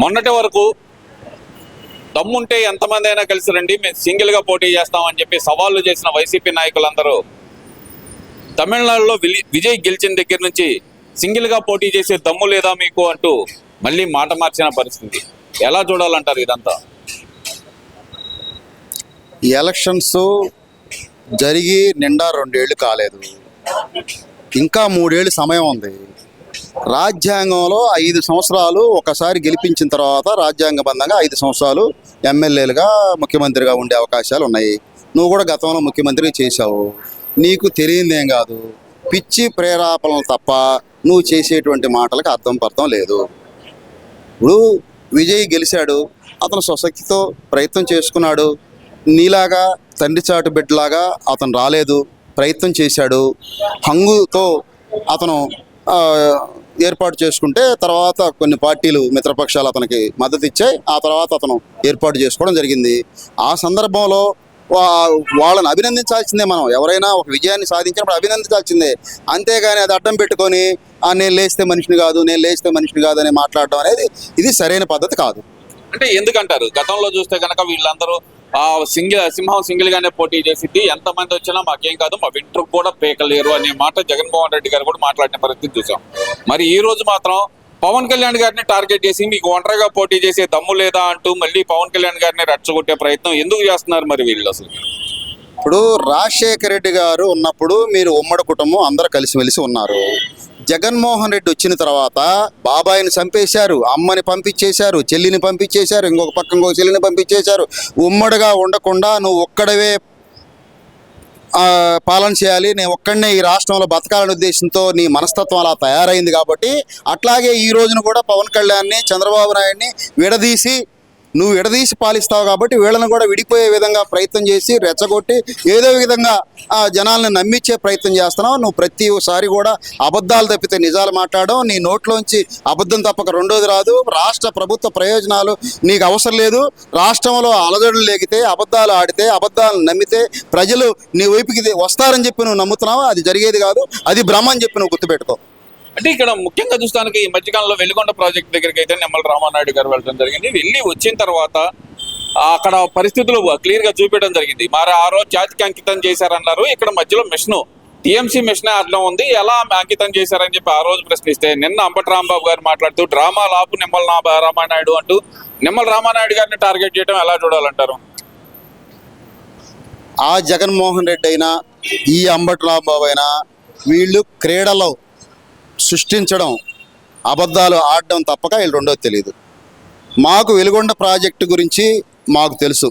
మొన్నటి వరకు దమ్ముంటే ఎంతమంది అయినా కలిసి రండి, మేము సింగిల్గా పోటీ చేస్తామని చెప్పి సవాళ్లు చేసిన వైసీపీ నాయకులందరూ తమిళనాడులో విజయ్ గెలిచిన దగ్గర నుంచి సింగిల్గా పోటీ చేసే దమ్ము లేదా మీకు అంటూ మళ్ళీ మాట మార్చిన పరిస్థితి. ఎలా చూడాలంటారు ఇదంతా? ఎలక్షన్స్ జరిగి నిండా 2 ఏళ్ళు కాలేదు, ఇంకా 3 ఏళ్ళు సమయం ఉంది. రాజ్యాంగంలో 5 సంవత్సరాలు ఒకసారి గెలిపించిన తర్వాత రాజ్యాంగబద్ధంగా 5 సంవత్సరాలు ఎమ్మెల్యేలుగా ముఖ్యమంత్రిగా ఉండే అవకాశాలు ఉన్నాయి. నువ్వు కూడా గతంలో ముఖ్యమంత్రి చేశావు, నీకు తెలియదేం కాదు. పిచ్చి ప్రేరేపణలు తప్ప నువ్వు చేసేటువంటి మాటలకు అర్థం లేదు. ఇప్పుడు విజయ్ గెలిచాడు, అతను స్వశక్తితో ప్రయత్నం చేసుకున్నాడు. నీలాగా తండ్రి చాటు బిడ్డలాగా అతను రాలేదు, ప్రయత్నం చేశాడు. హంగుతో అతను ఏర్పాటు చేసుకుంటే తర్వాత కొన్ని పార్టీలు మిత్రపక్షాలు అతనికి మద్దతు ఇచ్చాయి. ఆ తర్వాత అతను ఏర్పాటు చేసుకోవడం జరిగింది. ఆ సందర్భంలో వాళ్ళని అభినందించాల్సిందే. మనం ఎవరైనా ఒక విజయాన్ని సాధించినప్పుడు అభినందించాల్సిందే, అంతేగాని అది అడ్డం పెట్టుకొని నేను లేస్తే మనిషిని కాదు అని మాట్లాడడం అనేది ఇది సరైన పద్ధతి కాదు. అంటే ఎందుకంటారు? గతంలో చూస్తే కనుక వీళ్ళందరూ సింహం సింగిల్ గానే పోటీ చేసింది, ఎంతమంది వచ్చినా మాకేం కాదు, మా వింటర్ కూడా పేకలేరు అనే మాట జగన్మోహన్ రెడ్డి గారు కూడా మాట్లాడిన పరిస్థితి చూసాం. మరి ఈ రోజు మాత్రం పవన్ కళ్యాణ్ గారిని టార్గెట్ చేసి మీకు ఒంటరిగా పోటీ చేసే దమ్ము లేదా అంటూ మళ్ళీ పవన్ కళ్యాణ్ గారిని రెచ్చగొట్టే ప్రయత్నం ఎందుకు చేస్తున్నారు మరి వీళ్ళు అసలు? ఇప్పుడు రాజశేఖర రెడ్డి గారు ఉన్నప్పుడు మీరు ఉమ్మడి కుటుంబం అందరూ కలిసిమెలిసి ఉన్నారు. జగన్మోహన్ రెడ్డి వచ్చిన తర్వాత బాబాయిని చంపేశారు, అమ్మని పంపించేశారు, చెల్లిని పంపించేశారు, ఇంకొక పక్క ఇంకొక చెల్లిని పంపించేశారు. ఉమ్మడిగా ఉండకుండా నువ్వు ఒక్కడవే పాలన చేయాలి, నేను ఒక్కడనే ఈ రాష్ట్రంలో బతకాలనే ఉద్దేశంతో నీ మనస్తత్వం అలా తయారైంది. కాబట్టి అట్లాగే ఈ రోజున కూడా పవన్ కళ్యాణ్ని, చంద్రబాబు నాయుడిని నువ్వు విడదీసి పాలిస్తావు. కాబట్టి వీళ్ళని కూడా విడిపోయే విధంగా ప్రయత్నం చేసి రెచ్చగొట్టి ఏదో విధంగా జనాలను నమ్మించే ప్రయత్నం చేస్తున్నావు. నువ్వు ప్రతిసారి కూడా అబద్ధాలు తప్పితే నిజాలు మాట్లాడడం, నీ నోట్లోంచి అబద్ధం తప్పక రెండోది రాదు. రాష్ట్ర ప్రభుత్వ ప్రయోజనాలు నీకు అవసరం లేదు. రాష్ట్రంలో అలజడులు లేగితే, అబద్ధాలు ఆడితే, అబద్ధాలను నమ్మితే ప్రజలు నీ వైపుకి వస్తారని చెప్పి నువ్వు నమ్ముతున్నావు. అది జరిగేది కాదు, అది భ్రమ అని చెప్పి నువ్వు గుర్తుపెట్టుకో. అంటే ఇక్కడ ముఖ్యంగా చూస్తానికి ఈ మధ్యకాలంలో వెలుగొండ ప్రాజెక్ట్ దగ్గరికి అయితే నిమ్మల రామానాయుడు గారు వెళ్ళడం జరిగింది. వెళ్ళి వచ్చిన తర్వాత అక్కడ పరిస్థితులు క్లియర్ గా చూపించడం జరిగింది. మరి ఆ రోజు జాతికి అంకితం చేశారన్నారు. ఇక్కడ మధ్యలో మిషన్ టీఎంసీ మిషన్ అర్థం ఉంది, ఎలా అంకితం చేశారని చెప్పి ఆ రోజు ప్రశ్నిస్తే నిన్న అంబటి రాంబాబు గారు మాట్లాడుతూ డ్రామా లాపు నిమ్మల రామానాయుడు అంటూ నిమ్మల రామానాయుడు గారిని టార్గెట్ చేయడం ఎలా చూడాలంటారు? ఆ జగన్మోహన్ రెడ్డి అయినా ఈ అంబటి రాంబాబు అయినా వీళ్ళు క్రీడలో సృష్టించడం, అబద్ధాలు ఆడడం తప్పక వీళ్ళు రెండోది తెలియదు. మాకు వెలుగొండ ప్రాజెక్టు గురించి మాకు తెలుసు.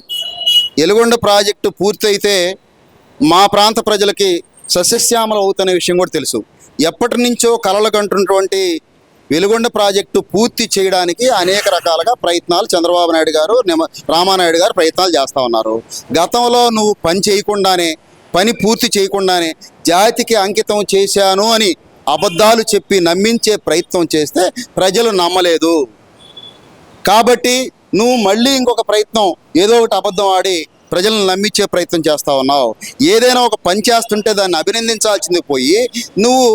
వెలుగొండ ప్రాజెక్టు పూర్తయితే మా ప్రాంత ప్రజలకి సస్యశ్యామలం అవుతున్న విషయం కూడా తెలుసు. ఎప్పటి నుంచో కలలు కంటున్నటువంటి వెలుగొండ ప్రాజెక్టు పూర్తి చేయడానికి అనేక రకాలుగా ప్రయత్నాలు చంద్రబాబు నాయుడు గారు, రామానాయుడు గారు ప్రయత్నాలు చేస్తూ ఉన్నారు. గతంలో నువ్వు పని పూర్తి చేయకుండానే జాతికి అంకితం చేశాను అని అబద్ధాలు చెప్పి నమ్మించే ప్రయత్నం చేస్తే ప్రజలు నమ్మలేదు. కాబట్టి నువ్వు మళ్ళీ ఇంకొక ప్రయత్నం, ఏదో ఒకటి అబద్ధం ఆడి ప్రజలను నమ్మించే ప్రయత్నం చేస్తూ ఉన్నావు. ఏదైనా ఒక పని చేస్తుంటే దాన్ని అభినందించాల్సింది పోయి నువ్వు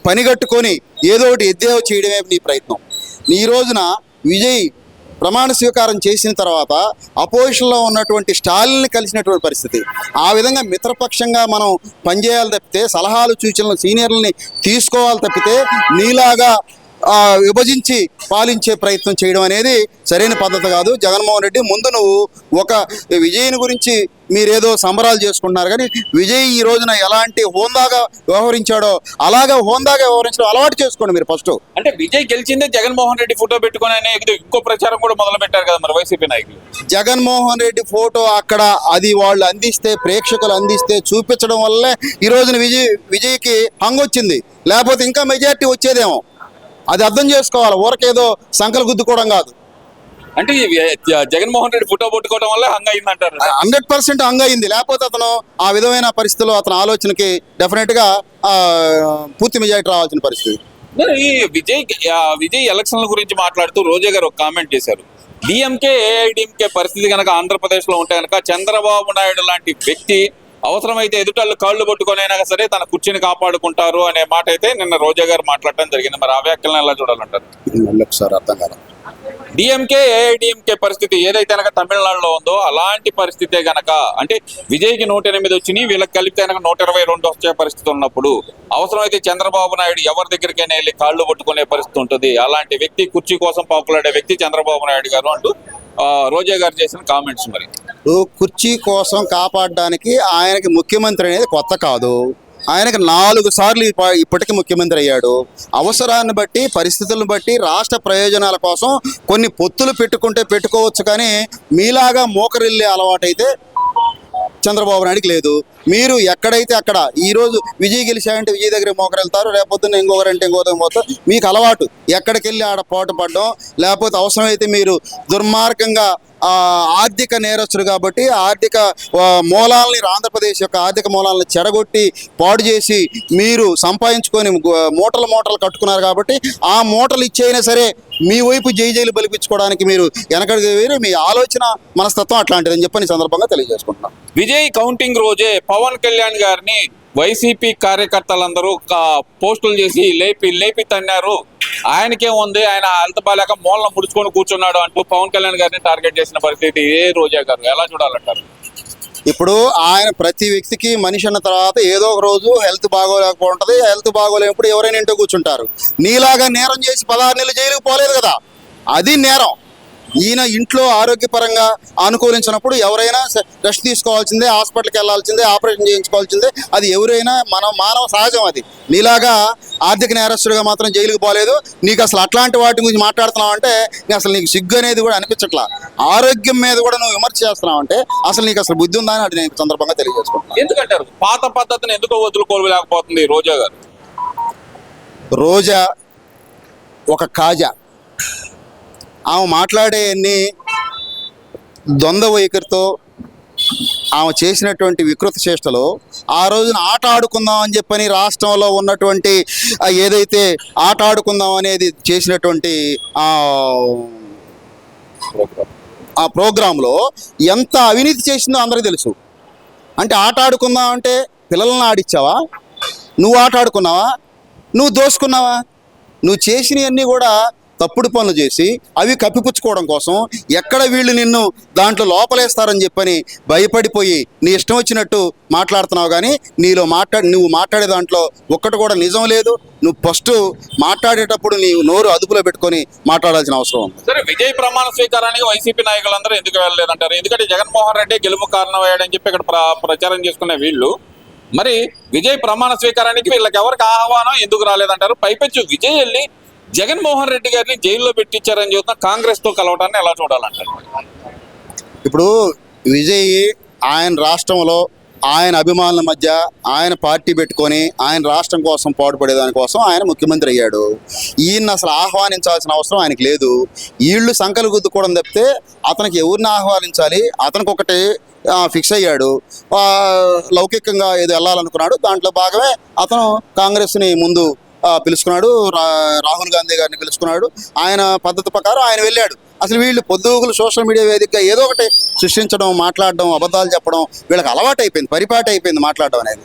పనిగట్టుకొని ఏదో ఒకటి ఎద్దేవా చేయడమే నీ ప్రయత్నం. ఈ రోజున విజయ్ ప్రమాణ స్వీకారం చేసిన తర్వాత అపోజిషన్లో ఉన్నటువంటి స్టాలిన్ని కలిసినటువంటి పరిస్థితి. ఆ విధంగా మిత్రపక్షంగా మనం పనిచేయాలి తప్పితే, సలహాలు సూచనలు సీనియర్లని తీసుకోవాలి తప్పితే నీలాగా విభజించి పాలించే ప్రయత్నం చేయడం అనేది సరైన పద్ధతి కాదు. జగన్మోహన్ రెడ్డి, ముందు నువ్వు ఒక విజయ్ని గురించి మీరేదో సంబరాలు చేసుకుంటున్నారు, కానీ విజయ్ ఈ రోజున ఎలాంటి హోందాగా వ్యవహరించాడో అలాగా హోందాగా వ్యవహరించడం అలవాటు చేసుకోండి మీరు ఫస్ట్. అంటే విజయ్ గెలిచిందే జగన్మోహన్ రెడ్డి ఫోటో పెట్టుకుని ఇంకో ప్రచారం కూడా మొదలు పెట్టారు కదా మరి వైసీపీ నాయకులు. జగన్మోహన్ రెడ్డి ఫోటో అక్కడ అది వాళ్ళు అందిస్తే, ప్రేక్షకులు అందిస్తే చూపించడం వల్లే ఈ రోజున విజయ్కి హంగొచ్చింది. లేకపోతే ఇంకా మెజారిటీ వచ్చేదేమో. అది అర్థం చేసుకోవాలి, ఊరకేదో సంకలు గుద్దుకోవడం కాదు. అంటే జగన్మోహన్ రెడ్డి ఫోటో పట్టుకోవడం వల్ల హంగ్ అయింది అంటారు. 100% హంగ్ అయింది. లేకపోతే అతను ఆ విధమైన పరిస్థితుల్లో అతని ఆలోచనకి డెఫినెట్గా పూర్తి మెజారిటీ రావాల్సిన పరిస్థితి. ఈ విజయ్ ఎలక్షన్ల గురించి మాట్లాడుతూ రోజా గారు ఒక కామెంట్ చేశారు. డిఎంకే ఏఐడిఎంకే పరిస్థితి కనుక ఆంధ్రప్రదేశ్లో ఉంటే కనుక చంద్రబాబు నాయుడు లాంటి వ్యక్తి అవసరమైతే ఎదుటళ్ళు కాళ్ళు పట్టుకొనైనా సరే తన కుర్చీని కాపాడుకుంటారు అనే మాట అయితే నిన్న రోజా గారు మాట్లాడటం జరిగింది. మరి ఆ వ్యాఖ్యలను ఎలా చూడాలంటారు? మళ్ళీ ఒకసారి అర్థం కాదు. డిఎంకే ఏఐడిఎంకే పరిస్థితి ఏదైతే కనుక తమిళనాడులో ఉందో అలాంటి పరిస్థితే గనక, అంటే విజయ్కి 108 వచ్చినాయి, వీళ్ళకి కలిపితే కనుక 122 వచ్చే పరిస్థితి ఉన్నప్పుడు అవసరమైతే చంద్రబాబు నాయుడు ఎవరి దగ్గరికైనా వెళ్ళి కాళ్ళు పట్టుకునే పరిస్థితి ఉంటుంది. అలాంటి వ్యక్తి, కుర్చీ కోసం పాకులాడే వ్యక్తి చంద్రబాబు నాయుడు గారు అంటూ రోజా గారు చేసిన కామెంట్స్. మరి కుర్చీ కోసం కాపాడడానికి ఆయనకి ముఖ్యమంత్రి అనేది కొత్త కాదు. ఆయనకి 4 సార్లు ఇప్పటికీ ముఖ్యమంత్రి అయ్యాడు. అవసరాన్ని బట్టి, పరిస్థితులను బట్టి, రాష్ట్ర ప్రయోజనాల కోసం కొన్ని పొత్తులు పెట్టుకోవచ్చు. కానీ మీలాగా మోకరిల్లే అలవాటైతే చంద్రబాబు నాయుడికి లేదు. మీరు ఎక్కడైతే అక్కడ ఈరోజు విజయ్ గెలిచాయంటే విజయ్ దగ్గర మోకరెళ్తారు, లేకపోతే ఇంకొకరంటే ఇంకొకరు పోతారు. మీకు అలవాటు ఎక్కడికి వెళ్ళి ఆడ పోటు పడడం, లేకపోతే అవసరమైతే మీరు దుర్మార్గంగా ఆర్థిక నేరస్తుడు కాబట్టి ఆర్థిక మూలాలని, ఆంధ్రప్రదేశ్ యొక్క ఆర్థిక మూలాలను చెడగొట్టి పాడు చేసి మీరు సంపాదించుకొని మూటలు కట్టుకున్నారు కాబట్టి ఆ మూటలు ఇచ్చైనా సరే మీ వైపు జైలు బలిపించుకోవడానికి మీరు వెనకడికి వేరు. మీ ఆలోచన మనస్తత్వం అట్లాంటిదని చెప్పని సందర్భంగా తెలియజేసుకుంటున్నాం. విజయ్ కౌంటింగ్ రోజే పవన్ కళ్యాణ్ గారిని వైసీపీ కార్యకర్తలందరూ పోస్టులు చేసి లేపి తన్నారు. ఆయనకేముంది, ఆయన హెల్త్ బాలేక మూలన ముడుచుకొని కూర్చున్నాడు అంటూ పవన్ కళ్యాణ్ గారిని టార్గెట్ చేసిన పరిస్థితి రోజా గారు ఎలా చూడాలంటారు? ఇప్పుడు ఆయన ప్రతి వ్యక్తికి మనిషి అన్న తర్వాత ఏదో ఒక రోజు హెల్త్ బాగోలేకపోతుంది. హెల్త్ బాగోలేనప్పుడు ఎవరైనా ఇంట్లో కూర్చుంటారు. నీలాగా నేరం చేసి 16 నెలలు జైలుకు పోలేదు కదా, అది నేరం. ఈయన ఇంట్లో ఆరోగ్యపరంగా అనుకూలించినప్పుడు ఎవరైనా రెస్ట్ తీసుకోవాల్సిందే, హాస్పిటల్కి వెళ్ళాల్సిందే, ఆపరేషన్ చేయించుకోవాల్సిందే. అది ఎవరైనా మానవ సహజం. అది నీలాగా ఆర్థిక నేరస్తుడిగా మాత్రం జైలుకు పోలేదు. నీకు అసలు అట్లాంటి వాటి గురించి మాట్లాడుతున్నావు అంటే అసలు నీకు సిగ్గు అనేది కూడా అనిపించట్లా. ఆరోగ్యం మీద కూడా నువ్వు విమర్శ చేస్తున్నావు అంటే అసలు నీకు అసలు బుద్ధి ఉందా అని అది నేను సందర్భంగా తెలియజేసుకుంటున్నాను. ఎందుకంటారు పాత పద్ధతిని ఎందుకో వదులుకోలేకపోతుంది రోజా గారు? రోజా ఒక కాజా. ఆమె మాట్లాడే అన్ని ద్వంద్వ వైఖరితో ఆమె చేసినటువంటి వికృత చేష్టలు, ఆ రోజున ఆట ఆడుకుందాం అని చెప్పని రాష్ట్రంలో ఉన్నటువంటి ఏదైతే ఆట ఆడుకుందాం అనేది చేసినటువంటి ఆ ప్రోగ్రాంలో ఎంత అవినీతి చేసిందో అందరికీ తెలుసు. అంటే ఆట ఆడుకుందాం అంటే పిల్లలను ఆడిచ్చావా? నువ్వు ఆట ఆడుకున్నావా? నువ్వు దోసుకున్నావా? నువ్వు చేసినవన్నీ కూడా తప్పుడు పనులు చేసి అవి కప్పిపుచ్చుకోవడం కోసం ఎక్కడ వీళ్ళు నిన్ను దాంట్లో లోపలేస్తారని చెప్పని భయపడిపోయి నీ ఇష్టం వచ్చినట్టు మాట్లాడుతున్నావు. కానీ నువ్వు మాట్లాడే దాంట్లో ఒక్కటి కూడా నిజం లేదు. నువ్వు ఫస్ట్ మాట్లాడేటప్పుడు నీ నోరు అదుపులో పెట్టుకొని మాట్లాడాల్సిన అవసరం ఉంది. సరే, విజయ్ ప్రమాణ స్వీకారానికి వైసీపీ నాయకులందరూ ఎందుకు వెళ్ళలేదంటారు? ఎందుకంటే జగన్మోహన్ రెడ్డి గెలుపు కారణమయ్యాడని చెప్పి ఇక్కడ ప్రచారం చేసుకునే వీళ్ళు మరి విజయ్ ప్రమాణ స్వీకారానికి వీళ్ళకి ఎవరికి ఆహ్వానం ఎందుకు రాలేదంటారు? పైపెచ్చు విజయ్ వెళ్ళి జగన్మోహన్ రెడ్డి గారిని జైల్లో పెట్టించారని చెబుతున్నా కాంగ్రెస్ తో కలవటాన్ని ఎలా చూడాలంటారు? ఇప్పుడు విజయ్ ఆయన రాష్ట్రంలో ఆయన అభిమానుల మధ్య ఆయన పార్టీ పెట్టుకొని ఆయన రాష్ట్రం కోసం పాటుపడేదానికోసం ఆయన ముఖ్యమంత్రి అయ్యాడు. ఈయన అసలు ఆహ్వానించాల్సిన అవసరం ఆయనకి లేదు. వీళ్ళు సంకలు గుద్దుకోవడం తప్పితే అతనికి ఎవరిని ఆహ్వానించాలి? అతనికి ఒకటి ఫిక్స్ అయ్యాడు. లౌకికంగా ఏదో వెళ్ళాలనుకున్నాడు. దాంట్లో భాగమే అతను కాంగ్రెస్ని ముందు పిలుచుకున్నాడు. రాహుల్ గాంధీ గారిని పిలుచుకున్నాడు. ఆయన పద్ధతి ప్రకారం ఆయన వెళ్ళాడు. అసలు వీళ్ళు పొద్దుగులు సోషల్ మీడియా వేదికగా ఏదో ఒకటి సృష్టించడం, మాట్లాడడం, అబద్ధాలు చెప్పడం వీళ్ళకి అలవాటు అయిపోయింది, పరిపాటి అయిపోయింది మాట్లాడడం అనేది.